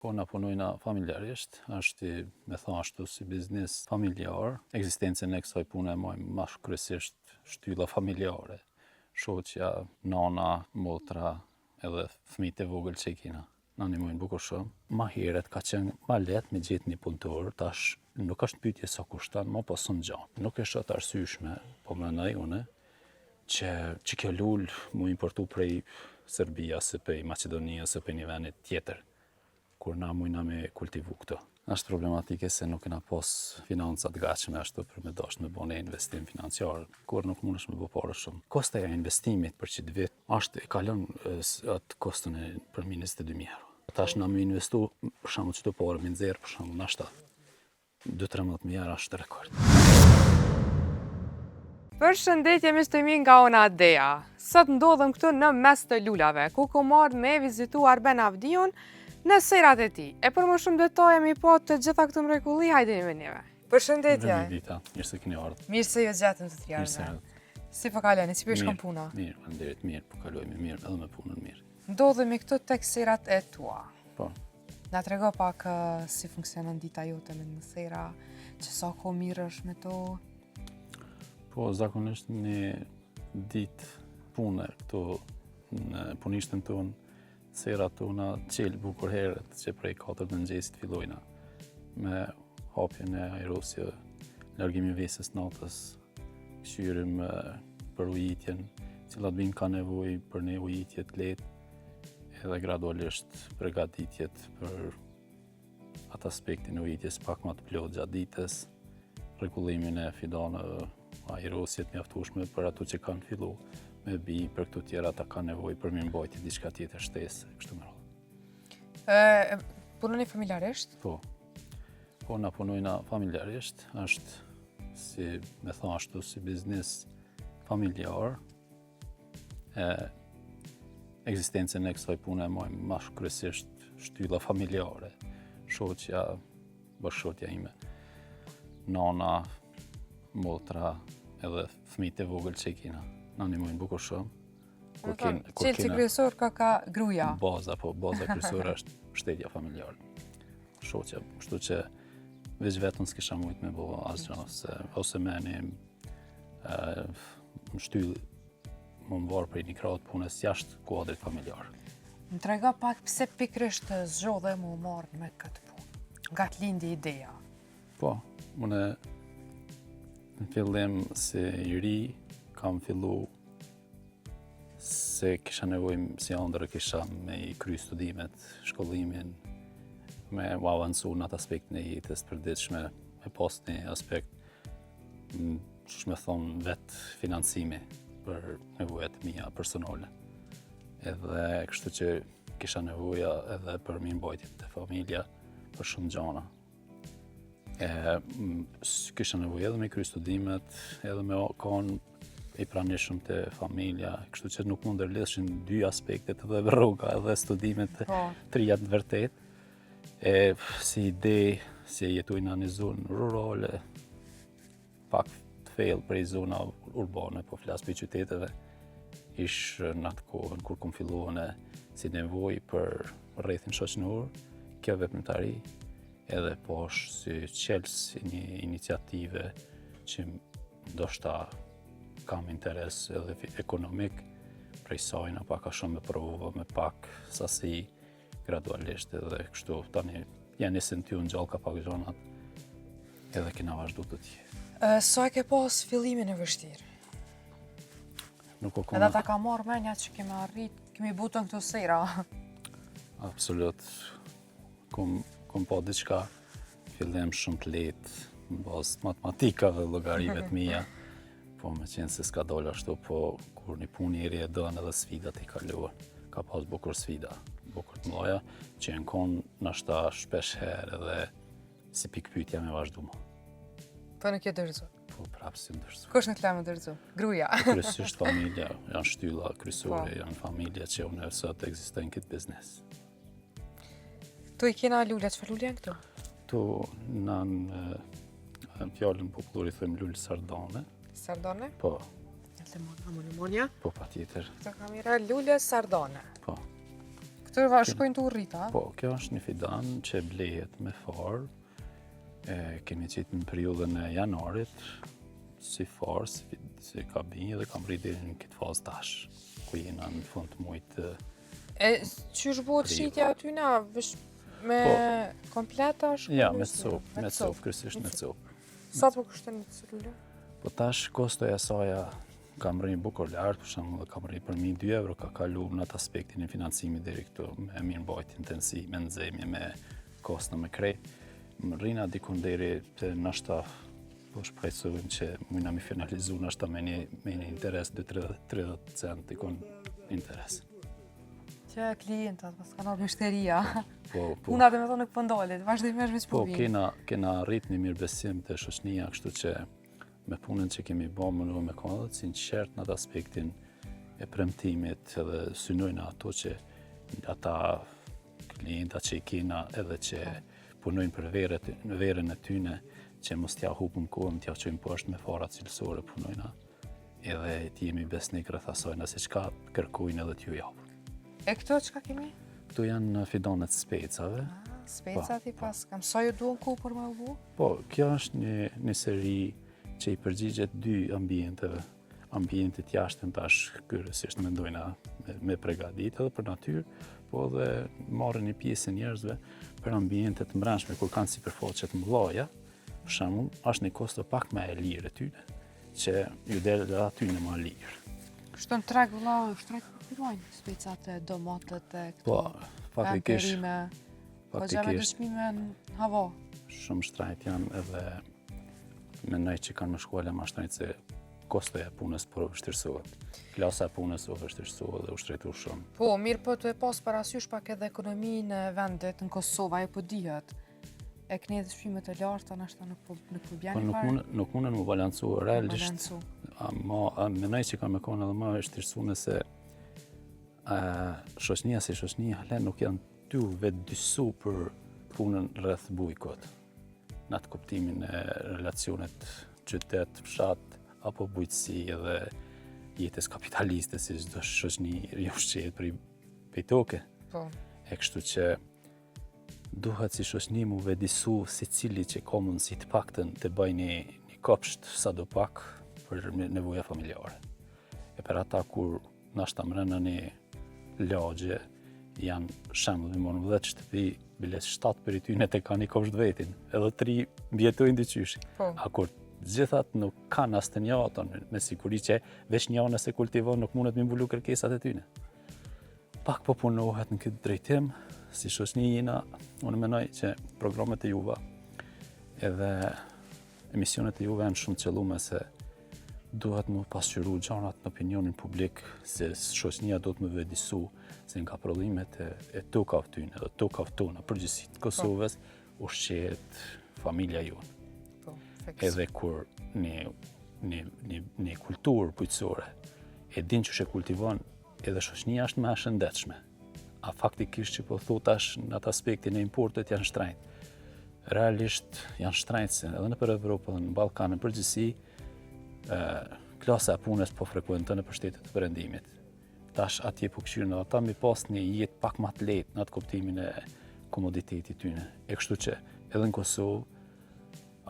Po na punojna familjarisht, është me thonë ashtu si biznes familjar. Ekzistencën e kësaj pune e mojmë më kryesisht shtylla familjare. Shoqja, nana, motra, edhe fëmijët e vogël që i kina. Na ndihmojnë bukur shumë. Ma herët ka qenë ma lehtë me gjetë një punëtor, tash nuk është pyetje sa kushton, më po son gjatë. Nuk është atë arsyeshme, po mendoj unë që kjo lul mu importu prej Serbia, se prej Macedonia, se prej një venit tjetër, kur na mujna me kultivu këto. Është problematike se nuk kena pas financat gatshme ashtu për me dash me bëne investim financiar, kur nuk mundesh me bë parë shumë. Kosta e investimit për qit vit është e kalon atë kostën e për mi 22.000 euro. Tash na me investu për shembull çdo parë me nxjerr për shembull na 2-13.000 euro është rekord. Përshëndetje miq të mi nga Ona Adea. Sot ndodhem këtu në mes të lulave, ku kom marrë me vizitu Arben Avdiun në serat e tij. E për më shumë detaje mi po të gjitha këto mrekulli, hajdeni me neve. Përshëndetje. Dita, mirë se keni ardhur. Mirë se ju gjatëm të tjerëve. Si po kaloni, si po shkon puna? Mirë, faleminderit, mirë, po kalojmë mirë, edhe me punën mirë. Ndodhemi këtu tek serat e tua. Po. Na trego pak si funksionon dita jote me në sera, që sa ko mirësh me to. Po, zakonisht një ditë pune këtu në punishten tonë, serat tona qelë bukur herët që prej 4 në mëngjesit fillojna me hapjen e aerosje, largimin vesës natës, këshyrim për ujitjen, cilat vinë ka nevoj për një ujitje të lehtë, edhe gradualisht përgatitjet për atë aspektin e ujitjes pak më të plotë gjatë ditës, rregullimin e fidanëve, aerosjet mjaftueshme për ato që kanë fillu me bi, për këto tjera ta ka nevojë për mirëmbajtje diçka tjetër shtesë, kështu me radhë. Punoni familjarisht? Po. Po na punojna familjarisht, është si me thonë ashtu si biznes familjar. Ekzistencën e kësaj pune e mojmë më kryesisht shtylla familjare. Shoqja, bashkëshortja ime, nana, motra, edhe fëmijët e vogël që i kina. Na ndihmojnë bukur shumë. Qelçi kryesor ka gruaja. Baza kryesore është mbështetja familjare. Shoqja, kështu që veç vetën s'kisha mujt me bo asgjë, ose meni më shtyll më varë prej një krahut punës jashtë kuadrit familjar. Më trego pak pse pikërisht zgjodhe mu marrë me këtë punë. Nga të lindi ideja. Po, unë në fillim si i ri kam fillu se kisha nevojë si ëndër kisha me i kry studimet, shkollimin, me u avancu në atë aspekt në jetës përditshme, me pas një aspekt, që me thonë, vetë financimi për nevojat mia personale. Edhe kështu që kisha nevoja edhe për mirëmbajtjen të familja, për shumë gjana. Kisha nevojë edhe me kry studimet, edhe me kanë i pranishëm të familja, kështu që nuk mund ndërlidheshin dy aspektet, edhe rruga edhe studimet të janë vërtet. Si ide, si jetojnë në një zonë rurale, pak të fejlë prej zona urbane, po flas për qyteteve, ishë në atë kohën kur kom filluar si nevojë për rrethin shoqëror, kjo veprimtari, edhe posh si qelës një iniciative që ndoshta kam interes edhe ekonomik, prej sajna pak a shumë me provova me pak sasi gradualisht edhe kështu. Tani janë nisën ty në gjallë ka pak gjonat edhe kena vazhdu të tjerë. Sa e ke pas fillimin e vështirë? Edhe ta ka marrë menja që kemi arrit, kemi butën këto sera. Absolut. Kom pa diçka fillim shumë të lehtë, në bazë matematikave, llogarive të mia. Po me qenë se s'ka dollë ashtu, po kur një punë i ri e dënë edhe sfidat i kaluar. Ka pas bukur sfida, bukur të mëdha, që në konë nashta shpesh herë edhe si pikë pyetja me vazhdu më. Po nuk je dërzu? Po prapë si dërzu. Kush nuk la me dërzu? Gruaja. Kryesisht familja, janë shtylla kryesore, janë familja që unë sot ekzistojnë këtë biznes. Tu i kena lule, çfarë lule janë këtu? Tu në fjallën popullori thëmë lulë sardane. Sardane? Po. Amonja? Po, pa tjetër. Këto kamera lule sardane. Po. Këto shkojnë të urrita? Po, kjo është një fidan që blehet me farë. Kemi qitë në periudhën e janarit, si farë, si ka binjë dhe kam rritë deri në këtë fazë tash, ku jena në fund të mujtë. Qysh bëhet shitja atyna? Me kompleta shkojnë? Ja, me copë, kryesisht me copë. Sa të po kushton një celule? Po tash kostoja e saja kam rrinë bukur lartë, për shembull kam rrinë për 1.002 euro, ka kalu në atë aspektin e financimit deri këtu, me mirëmbajtje intensive, me nxemje, me kosto me krejt. Më rrina dikun deri të nashta, po shpresojmë që mujna mi finalizu nashta me një interes 30 cent dikun interes. Që klientat, pas ka nërë mështeria. Po. Puna dhe me thonë nuk pëndalit, vazhdimisht me Po, s'povinë. kena rrit një mirëbesim të shoqënia, kështu që me punën që kemi bërë më me konë dhe sinqert në atë aspektin e premtimit edhe synojnë ato që ata klienta që i kena edhe që punojnë për verën e tyne që mos t'ja hupëm kohën, t'ja qojnë poshtë me fara cilësore punojna edhe t'jemi besnik rreth asaj nëse çka kërkojnë edhe t'ju japë. E këto çka kemi? Këtu janë fidonet specave. Specat i pas kam. Sa ju duhen ku për me u bu? Po, kjo është një seri që i përgjigjet dy ambienteve. Ambientit jashtëm tash kryesisht mendojna me pregadit edhe për natyrë, po edhe marrën një pjesë njerëzve për ambientet mbrëmshme kur kanë sipërfaqe të mëdha. Për shembull, është një kosto pak më e lirë tyne, që ju del aty në më lirë. Kështu në treg vëlla, shtrejt përpirojnë specat e domatet e këto. Po, faktikisht. Po gjame dëshmime në hava. Shumë shtrajt janë edhe mendoj që kanë më shkuale ma shtrajt se kostoja e punës për vështirësohet. Klasa e punës u vështirësohet dhe u shtrejtur shumë. Po, mirë po të e pas parasysh pak edhe ekonominë e vendit në Kosovë, ajo po dihet. E këni edhe shpimet e larta, nashta nuk po bjani Po nuk mundën më balancu realisht. balancu. Mendoj që kanë me konë edhe më vështirësu nëse shoqënia si shoqënia halen nuk janë ty vetëdysu për punën rreth bujkot. Në atë kuptimin e relacionet qytet, fshat, apo bujqësi edhe jetës kapitaliste, si çdo shoqëni rrjedh prej toke. Po. E kështu që duhet si shoqëni mu vedisu se cili që ka mundësi të paktën të bëj një kopsht sadopak për nevoja familjare. E për ata kur nashta mrena një lagje janë shembull më në 10 shtëpi, biles 7 për i tyne të ka një kopsht vetin, edhe 3 mbjetojnë dyqyshi. Po. A kur gjithat nuk kanë as të njëjtën, me siguri që veç një nëse kultivon nuk mundet me mbulu kërkesat e tyne. Pak po punohet në këtë drejtim, si shoqëni jena, unë mendoj që programet e juva edhe emisionet e juve janë shumë qëllume se duhet më pasqyru gjanat në opinionin publik se shoqënia do të më vedisu se nga prodhimet e tokave tyne dhe tokave tona përgjithësi të Kosovës ushqehet familja jonë. Po, Edhe kur një kulturë bujqësore e din që kultivon edhe shoqënia është më e shëndetshme. A faktikisht që po thotash në atë aspektin e importet janë shtrenjtë. Realisht janë shtrenjtë se edhe nëpër Evropë dhe në Ballkan në përgjithësi klasa e punës po frekuenton në shtetet e perëndimit. Tash atje po këshirën edhe ata mi pas një jetë pak më të lehtë në atë kuptimin e komoditetit tyne. E kështu që edhe në Kosovë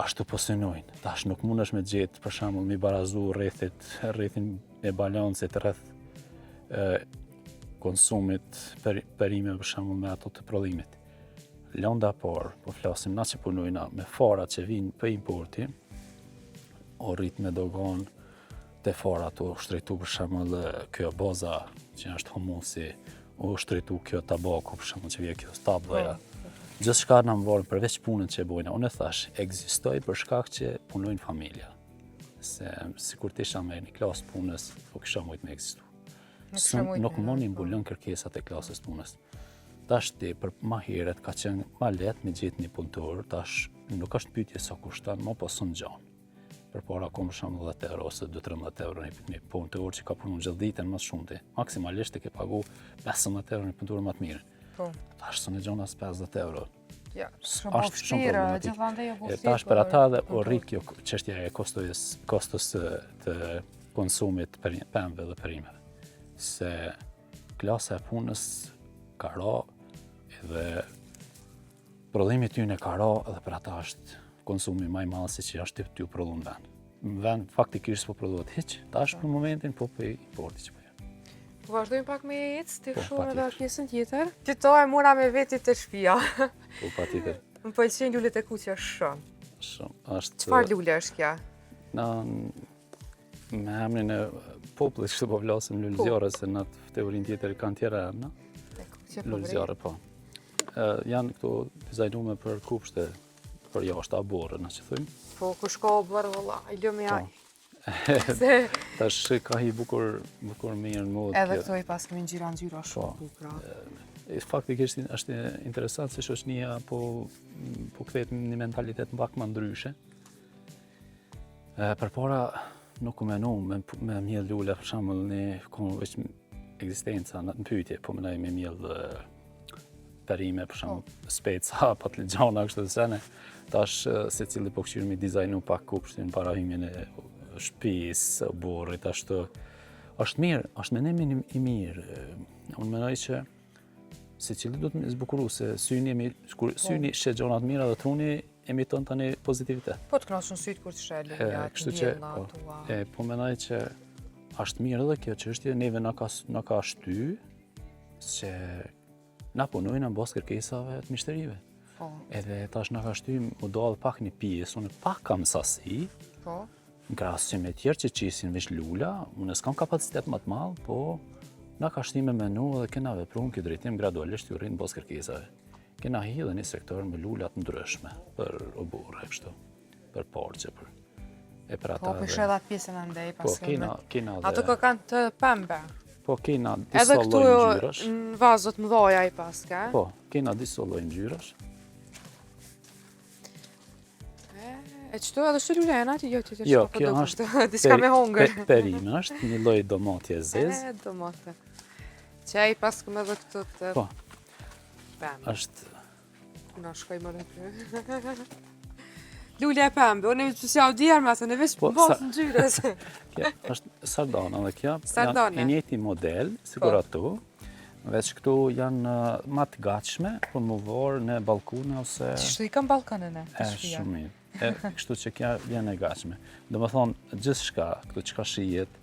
ashtu po synojnë. Tash nuk mundesh me gjetë për shembull mi barazu rrethin e balancit rreth konsumit perime për shembull me ato të prodhimit. Lënda parë, po flasim na që punojna me farat që vinë për importi, o rrit me dogon të farat o shtrejtu për shembull kjo baza që është humusi, o shtrejtu kjo tabaku për shembull që vje kjo stabloja. Gjithçka na mvorën përveç punën që e bojna. Unë thash, ekzistoj për shkak që punojnë familja. Se sikur të isha me një klasë punës, po kisha mujt me ekzistu. Nuk mundi mbulon kërkesat e klasës punës. Tash ti për ma heret ka qenë ma lehtë me gjetë një punëtor, tash nuk është pyetje sa kushton, më po son gjan. Përpara ka për shembull 10 euro ose 12-13 euro një punëtor që ka punuar gjithë ditën më shumë. Maksimalisht e ke pagu 15 euro një punëtor më të mirë. Po. Tash sonë gjon as 50 euro. Ja, Është shumë problematik. Tash për ata dhe o rrit kjo çështja e kostos të konsumit pemëve dhe perimeve. Se klasa e punës ka ra edhe prodhimi tyne ka ra edhe për ata është konsumi më i madh se që është ty prodhu në vend. Në vend faktikisht po prodhohet hiç, tash për momentin po për importi që po jetë. Po vazhdojmë pak me ecë, të shohim edhe patjetër. pjesën tjetër. Qëto e mora me veti të shtëpia. Po patjetër. Më pëlqejnë lulet e kuqja shumë. Shumë është Çfarë lule është kjo? na me emrin e popullit kështu po flasim lulëzjarë se në teorinë tjetër kanë tjera emra. E kuqja po Lulëzjarë po. Janë këto dizajnuar për kupshte për jashtë aborre, na që thujmë. Po ku shko bërë valla, i lëmë ja. Po. Se Tash ka hi bukur mirë në modë. edhe këto i pas kemi ngjyra shumë bukura. Faktikisht është interesant se shoqënia po kthehet në një mentalitet pak më ndryshe. Përpara nuk u menu me mjell lule, për shembull ne kom veç ekzistenca në pyetje, po mendoj me mjell perime, për shembull speca, patligjana kështu të sene. Tash secili po këshirë mi dizajnu pak kupshtin para hymjen e shtëpisë, borrit, ashtu. Është mirë, është mendim i mirë. Unë mendoj që secili duhet të zbukuru se syni sheh gjëra të mira dhe truni emiton tani pozitivitet. Po të kënaqshën syt kur të sheh lulet, Kështu që tua. po mendoj që është mirë edhe kjo çështje neve na ka shty se na punojnë në bazë kërkesave të mishterive. Po. Edhe tash na ka shty u dall pak një pjesë, unë pak kam sasi, Po. në krahasim me tjerë që qisin veç lula, unë s'kam kapacitet më të madh, po na ka shty me menu edhe kena vepruar këtë drejtim gradualisht ju rrinë bazë kërkesave. Kena hi edhe një sektor me lula të ndryshme për oborre kështu, për porçe, për ata. Po për edhe pjesën andej pas. Po kena Ato që kanë të pembe. Po kena Edhe disa këtu lloj ngjyrash. në vazot mëdhoja i pas ka. Po, kena disa lloj ngjyrash. E qëto edhe shtë lule janë ati? Jo, tjetër Jo, shko kjo do është kushtë, diska me hongër. Perime është, një lloj domate zez. E, domate. Që i pas këmë edhe këtu të Po, pembe. është Na shkoj më dhe ty. Lule e pembe, unë e që audjerë me atë, në veç Po, bosë në gjyres. kjo është sardana dhe kjo Sardana. janë e njëjti model, sigur ato. Veç këtu janë më të gatshme për më vorë në balkone ose Qështu i kam balkanën e shpia. shumë mirë. Kështu që kjo vjen e gatshme. Domethënë gjithçka këtu çka shihet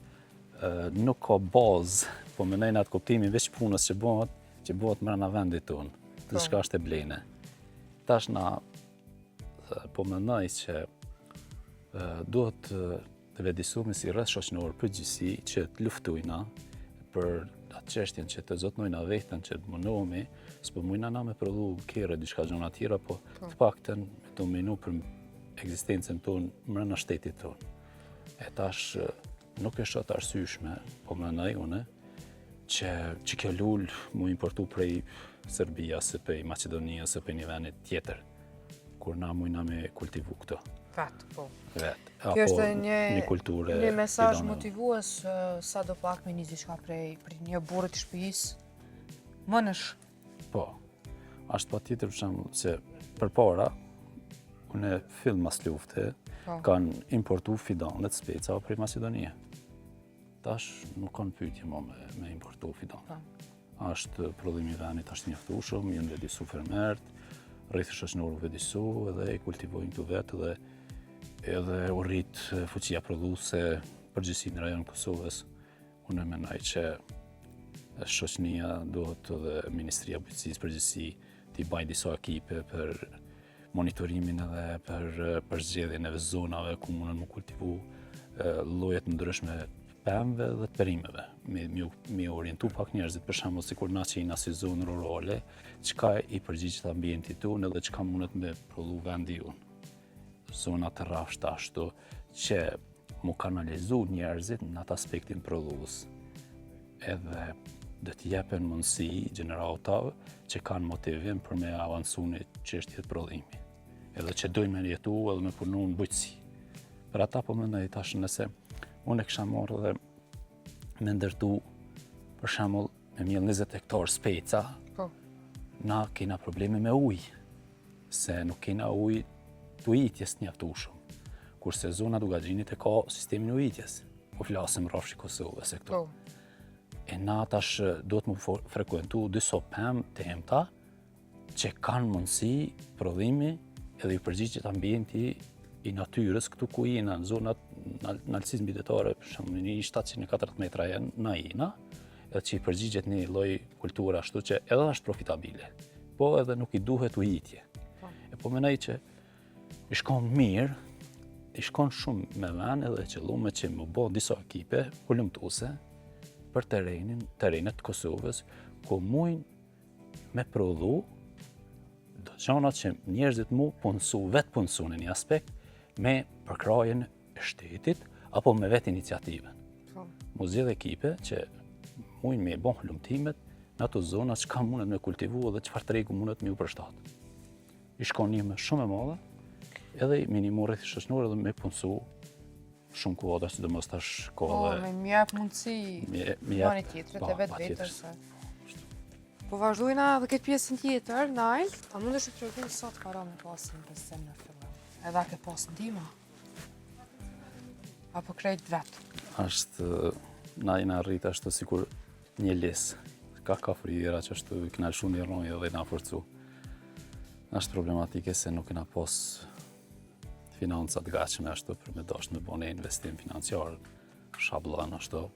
nuk ka bazë, po mendoj në atë kuptimin veç punës që bëhet brenda vendit tonë. Gjithçka është e blene. Tash na po mendoj që duhet të vëdësojmë si rreth shoqëror përgjithësi që të luftojna për atë çështjen që të zotnojna vetën që të mundohemi, s'po mundna na me prodhu kerë diçka gjëra tjera, po të paktën me dominu për ekzistencën tonë brenda shtetit tonë. E tash nuk është atë arsyeshme, po mendoj unë që kjo lul mu importu prej Serbia, se prej Maqedonia, se prej një vendit tjetër, kur na mujna me kultivu këto. Vetë, po. Vetë. Kjo është një kulturë një mesazh fidane. motivues sa do pak me një diçka për një burrë të shtëpisë. Mënësh. Po. Është patjetër për shembull se përpara unë fill mas lufte kanë importu fidanet speca prej Maqedonie. Tash nuk kanë pyetje më me importu fidanet. Është prodhimi i vendit është mjaftueshëm, janë vëdisu fermert, rreth shoqënorëve vëdisu edhe e kultivojnë këtu vetë edhe u rrit fuqia prodhuese përgjithësi në rajonin Kosovës. Unë mendoj që shoqënia duhet edhe Ministria e Bujqësisë përgjithësi t'i bajë disa ekipe për monitorimin edhe për zgjedhjen e zonave ku mundën më kultivu lloje të ndryshme pemëve dhe të perimeve. Me orientu pak njerëzit për shembull sikur na që jena si zonë rurale, çka i përgjigjet ambientit tonë edhe çka mundet me prodhu vendi jonë. Zona të rrafshta ashtu që mu kanalizu njerëzit në atë aspektin prodhues. Edhe dhe të jepen mundësi gjeneratave që kanë motivim për me avancu në çështjet prodhimi. Edhe që dojnë me jetu edhe me punu në bujqësi. Për ata po mendoj tash nëse unë e kisha marrë dhe me ndërtu për shembull me mjell 20 hektar speca, na kena probleme me ujë, se nuk kena ujë të ujitjes të mjaftueshëm. Kurse zona Dugaxhinit e ka sistemin e ujitjes. Po flasim rrafshi Kosovës e këtu. E na tash do të më frekuentu disa pemë të hemta që kanë mundësi prodhimi edhe i përgjigjet ambienti i natyrës këtu ku jena në zonat në alësisë mbydetare, për shembull një 740 metra na jena, edhe që i përgjigjet një lloj kulture ashtu që edhe është profitabile, po edhe nuk i duhet ujitje. E po mendoj që i shkon mirë, i shkon shumë me vend edhe qëllume që më bë disa ekipe hulumtuese për terrenet të Kosovës, ku mujnë me prodhu do gjona që njerëzit mu vetë punësu në një aspekt me përkrajen e shtetit apo me vetë iniciativën. Mu zgjedh ekipe që mujnë me bon hulumtimet në ato zona që ka mundet me kultivu dhe çfarë tregu mundet me u përshtat. I shkon një me shumë e madhe, edhe minimu rreth shoqëror dhe me punësu shumë kuota, sidomos tash kohë. Me mjep mundësi njëri tjetrit e vetë. Po vazhdojna edhe këtë pjesën tjetër, Nail. Ta mundesh të tregoj sa të ka me pas investim në fillim. Edhe ke pas ndihmë? Apo krejt vetë? Na jena rrit ashtu sikur një lis. Ka frigera që ashtu i kena shumë një rronjë dhe i na forcu. Është problematike se nuk kena pas financat gatshme ashtu për me dash me bën investim financiar, shablon ashtu.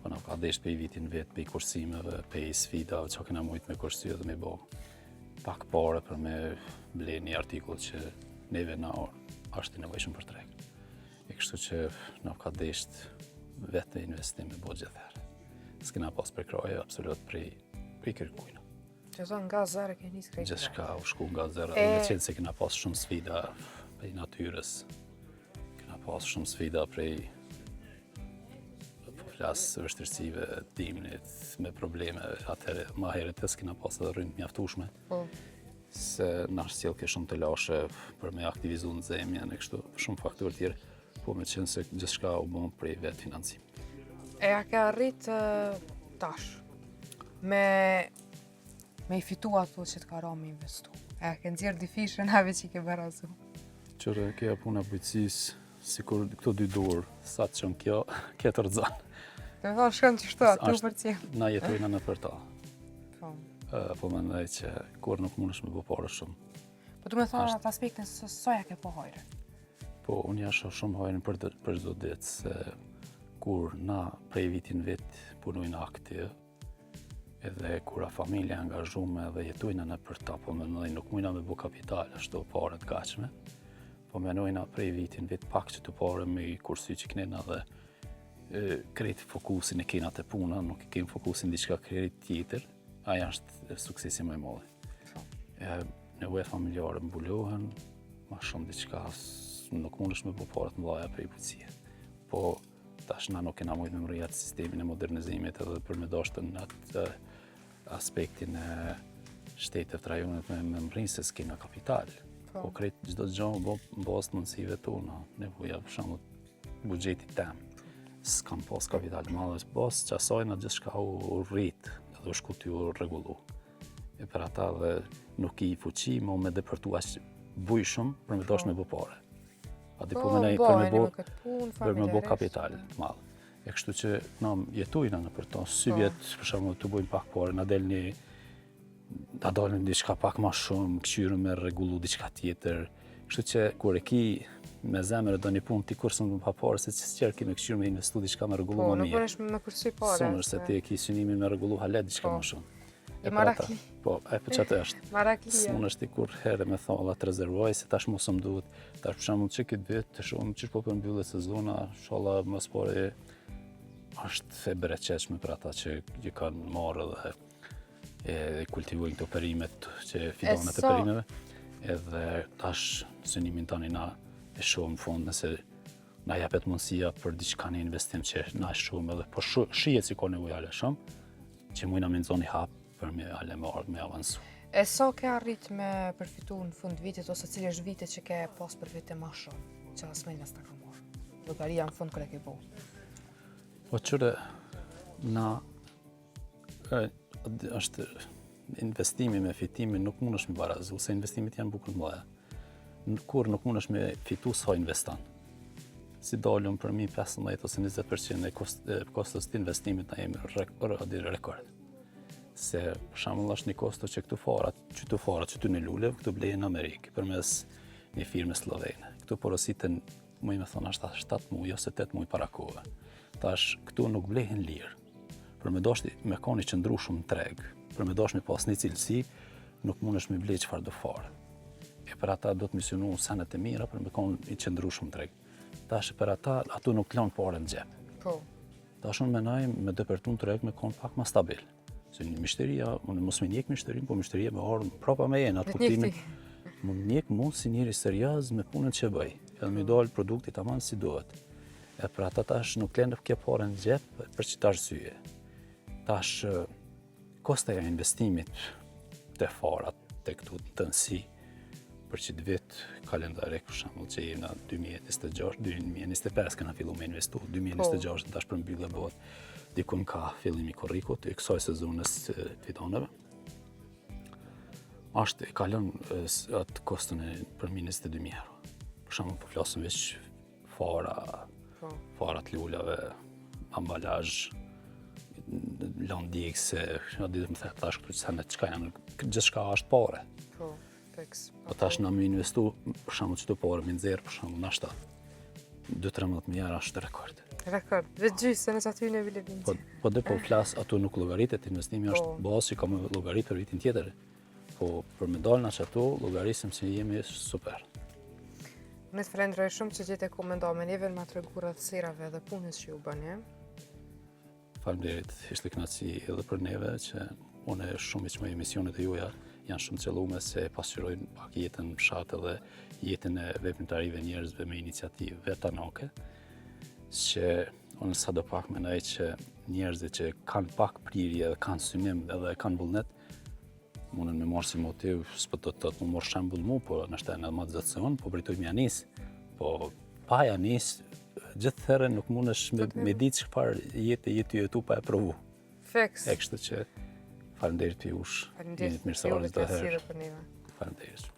Po na ka desh pe vitin vet, pe kursimeve, pe sfidave që kena mujt me kursy dhe me bë pak parë për me ble një artikull që neve na është i nevojshëm për treg. E kështu që na ka desh vetë investim me bë gjithherë. S'kena pas përkraje absolut prej kërkujna. Që zonë nga zero ke nis krejt. Gjithçka u shku nga zero, me qenë se kena pas shumë sfida prej natyrës. Kena pas shumë sfida prej flasë vështirësive dimnit, me probleme, atëherë ma herët e s'kena pas edhe rrymë mjaftueshme. Se na sjell ke shumë të lashe për me aktivizu në zemjen e kështu, shumë faktorë tjerë, po me qenë se gjithçka u bën prej vetë financim. E a ke arrit tash me i fitu ato që të ka ra me investu? E a ke nxjerr difishën ave që i ke barazu? Qërë keja puna bujqësisë, sikur këto dy dorë, sa të qënë kjo, ketër zanë. Të me thonë shkën që shto, 2%. Na jetojna në për ta. Po. Po mendoj që kur nuk mundesh me bë parë shumë. Po du me thonë atë aspektin se soja ke po hojre? Po, unë jasha shumë hojren për çdo ditë, se kur na prej vitin vet punojna aktiv, edhe kura familja angazhume dhe jetojna në për ta, po mendoj nuk mujna me bë kapital, ashtu parë të gatshme. Po menojna prej vitin vet pak që të pare me kursy që knena dhe krejt fokusin e kena të puna, nuk i kemë fokusin diçka krejt tjetër, aja është suksesi më i madh. Nevoja familjare mbulohen, ma shumë diçka nuk mundesh me bë parë të mëdha prej bujqësie. Po tash na nuk kena mujt me mrejat sistemin e modernizimit edhe për me dashtë në atë aspektin e shtetet të rajonit me mrinë se s'kena kapital. Po krejt çdo gjë në bazë të mundësive tona, nevoja për shembull buxheti tem. S'kam pas kapital të madh, pas çasojna gjithçka u rrit edhe u shkuti u rregullu. E për ata dhe nuk i fuqi më me depërtu aq bujshëm për me dash me bë parë. Aty po më për me bë kapital të madh. E kështu që na jetojna në për to, 7 vjet për shembull të bëjmë pak parë, na dalin diçka pak më shumë, këshyrë me rregullu diçka tjetër. Kështu që kur e ki me zemër do një punë ti kur s'm pa parë se ç'qer ki me këshyrë me investu diçka me rregullu më mirë. Po, nuk bënesh me kursy parë. Sonër se ti e ki synimin me rregullu halet diçka më shumë. E marakli. Po, po çatë është. Maraklia. S'mundesh ti kur herë me thonë Allah të rezervoj se tash mos më duhet. Tash për shembull që këtë vit të shohim çish po përmbyllet sezona, inshallah mos pore është e bereqeshme për ata që kanë marrë dhe e kultivojnë këto perimet që fidonet e perimeve. Edhe tash synimin tani na e shohim në fund nëse na japet mundësia për diçka në investim që na shumë edhe po shihet si ka nevojë shumë që mujna me nxoni hap për me me avansu. E sa ke arrit me përfitu në fund vitit ose cili është vitet që ke pas për vite ma shumë që asmenja s'ta ka marrë? Llogaria në fund kër e ke bo? Po qëre na është investimi me fitimin nuk mundesh me barazu, se investimit janë bukur të mëdha. Kur nuk mundesh me fitu sa investon. si dalëm për 15 ose 20% e kostës të investimit na jemi rekord. Se për shembull është një kosto që këtu farat që në lulev, këtu blejnë në Amerikë përmes një firme slovene. Këtu porositen, më me thonë, është 7 muaj ose 8 muaj para kohë. Tash këtu nuk blehen lirë. Për me dashti me kanë i qëndrueshëm në treg, për me dashti me pas një cilësi, nuk mundesh me blej çfarë do fare. E për ata do të misionu senet e mira për me kanë i qëndrueshëm në treg. Tash për ata ato nuk lënë parë në xhep. Po. Tash unë menoj me depërtuar treg me kanë pak më stabil. Se një mishteria, unë mos me njek mishterin, po mishteria me orë prapa me jenë, atë kuptimin. Më njek mu si njëri serioz me punën që bëj, edhe me dalë produkti tamam si duhet. E për ata tash nuk lënë ke parë në xhep për çfarë arsye. Tash kosta e investimit te farat tek këtu të nësi për çit vit kalendarik për shembull që jemi në 2026, 2025 kanë filluar me investu, 2026 tash përmbyllë bëhet dikun ka fillimi korrikut të kësaj sezonës të fitoneve. Ashtë e kalon atë kostën e për 22.000 euro. Për shembull po flasim veç farat lulave, ambalazh, landikse, ja di të më thash këtu që çka janë, gjithçka është pare. Po, fiks. Po tash na më investu për shembull çdo parë me nxjerr për shembull na 2-13.000 euro është rekord. Rekord. Vetë gjysë nëse aty në vile vindi. Po dhe po flas ato nuk llogaritet, investimi është bazë që ka më llogarit për vitin tjetër. Po për me dalë na çato llogarisim se jemi super. Unë të falenderoj shumë që gjete komentuar me neve ma tregu rrethserave dhe punës që ju bëni. Faleminderit, ishte kënaqësi edhe për neve që unë shumë që me emisionet e juaja janë shumë qellume se pasqyrojnë pak jetën në fshat edhe jetën e veprimtarive njerëzve me iniciativë vetanake, që unë sa do pak menoj që njerëzit që kanë pak prirje dhe kanë synim edhe kanë vullnet, mundën me marrë si motiv, s'po të thotë më marrë shembull mu, po nështë e në ma të zëtësion, po pritoj me janis, po pa janis, gjithë thërën nuk mundesh me ditë çfarë jetë jetu pa e provu. Fiks. E kështu që faleminderit për jush. Faleminderit mirësarës për neve. Faleminderit.